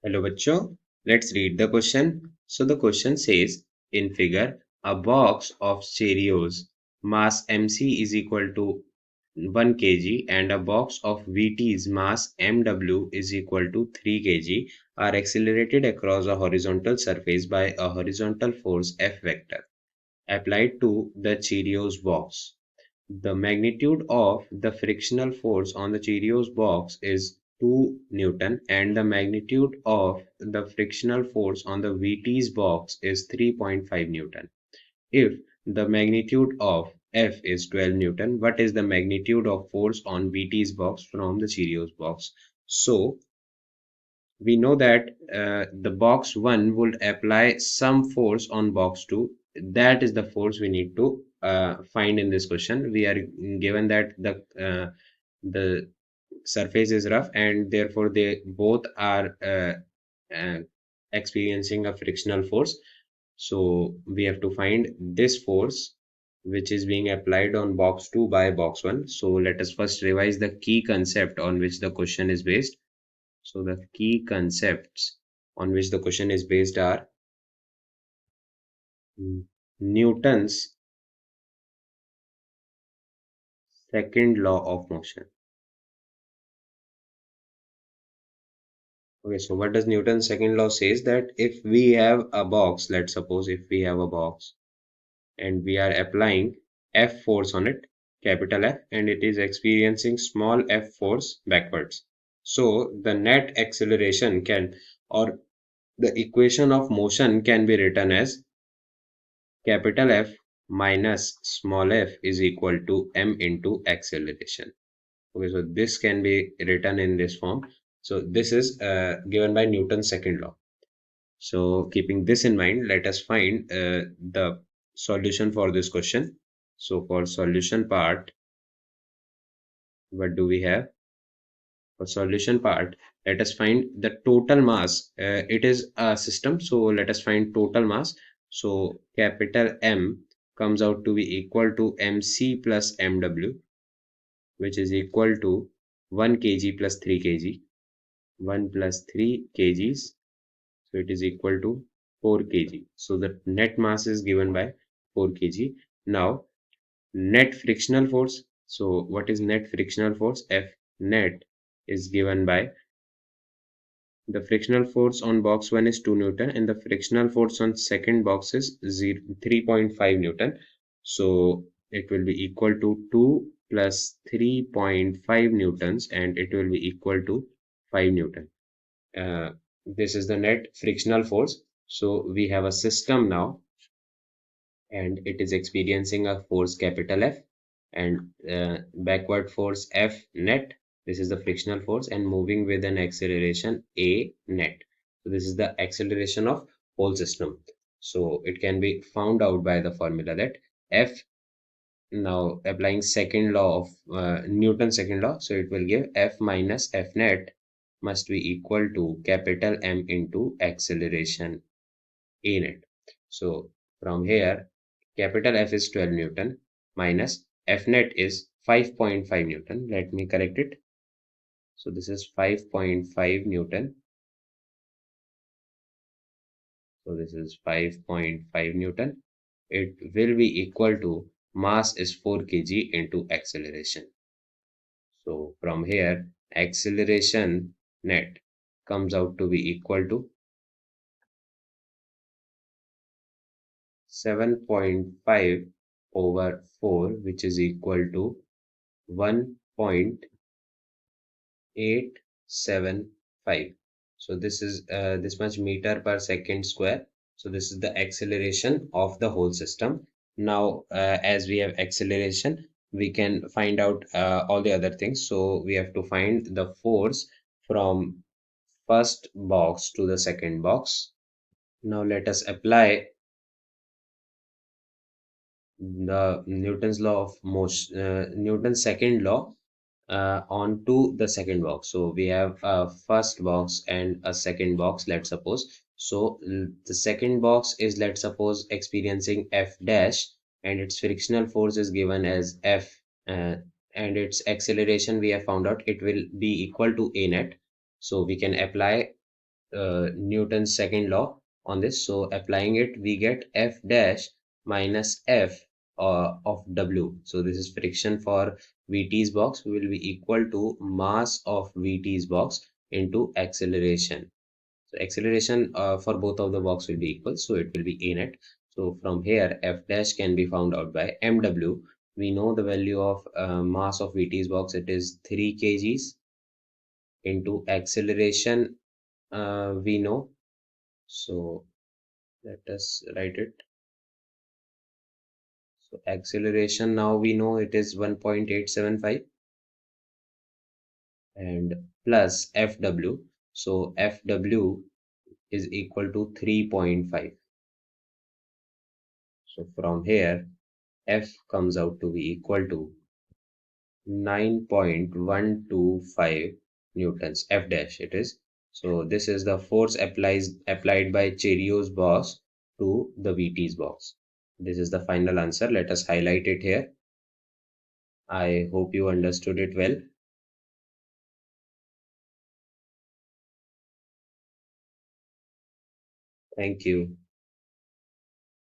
Hello, bachcho. Let's read the question. So the question says, in figure, a box of Cheerios mass MC is equal to 1 kg and a box of Wheaties mass MW is equal to 3 kg are accelerated across a horizontal surface by a horizontal force F vector applied to the Cheerios box. The magnitude of the frictional force on the Cheerios box is 2 Newton and the magnitude of the frictional force on the Wheaties box is 3.5 Newton. If the magnitude of F is 12 Newton, what is the magnitude of force on Wheaties box from the Cheerios box? So we know that the box 1 would apply some force on box 2. That is the force we need to find in this question. We are given that the surface is rough and therefore they both are uh, experiencing a frictional force. So we have to find this force which is being applied on box 2 by box 1. So let us first revise the key concept on which the question is based. So the key concepts on which the question is based are Newton's second law of motion. Okay, so what does Newton's second law says that if we have a box, let's suppose if we have a box and we are applying F force on it, capital F, and it is experiencing small f force backwards. So the net acceleration can, or the equation of motion can be written as capital F minus small f is equal to m into acceleration. Okay, so this can be written in this form. So this is given by Newton's second law. So keeping this in mind, let us find the solution for this question. So for solution part, what do we have? For solution part, let us find the total mass. It is a system, so let us find total mass. So capital M comes out to be equal to mc plus mw, which is equal to 1 kg plus 3 kg. 1 plus 3 kgs, so it is equal to 4 kg. So the net mass is given by 4 kg. Now net frictional force. So what is net frictional force? F net is given by the frictional force on box 1 is 2 Newton and the frictional force on second box is 3.5 Newton. So it will be equal to 2 plus 3.5 Newtons and it will be equal to 5 Newton. This is the net frictional force. So we have a system now and it is experiencing a force capital F and backward force F net. This is the frictional force and moving with an acceleration A net. So this is the acceleration of whole system. So it can be found out by the formula that F, now applying second law of Newton's second law, so it will give F minus F net must be equal to capital M into acceleration A net. So from here, capital F is 12 Newton minus F net is 5.5 Newton. Let me correct it. So this is 5.5 Newton. So this is 5.5 Newton. It will be equal to mass is 4 kg into acceleration. So from here, acceleration net comes out to be equal to 7.5 over 4, which is equal to 1.875. So this is this much meter per second square. So this is the acceleration of the whole system. Now, as we have acceleration, we can find out all the other things. So we have to find the force from first box to the second box. Now let us apply the Newton's law of motion, Newton's second law onto the second box. So we have a first box and a second box, let's suppose. So the second box is, let's suppose, experiencing F dash and its frictional force is given as F and its acceleration we have found out it will be equal to A net. So we can apply Newton's second law on this. So applying it, we get F dash minus F of W. So this is friction for Wheaties box will be equal to mass of Wheaties box into acceleration. So acceleration for both of the box will be equal. So it will be A net. So from here, F dash can be found out by MW. We know the value of mass of Wheaties box. It is 3 kgs into acceleration we know. So let us write it. So acceleration now we know it is 1.875 and plus Fw. So Fw is equal to 3.5. So from here F comes out to be equal to 9.125 newtons. F dash it is. So this is the force applied by Cheerios box to the Wheaties box. This is the final answer. Let us highlight it here. I hope you understood it well. Thank you.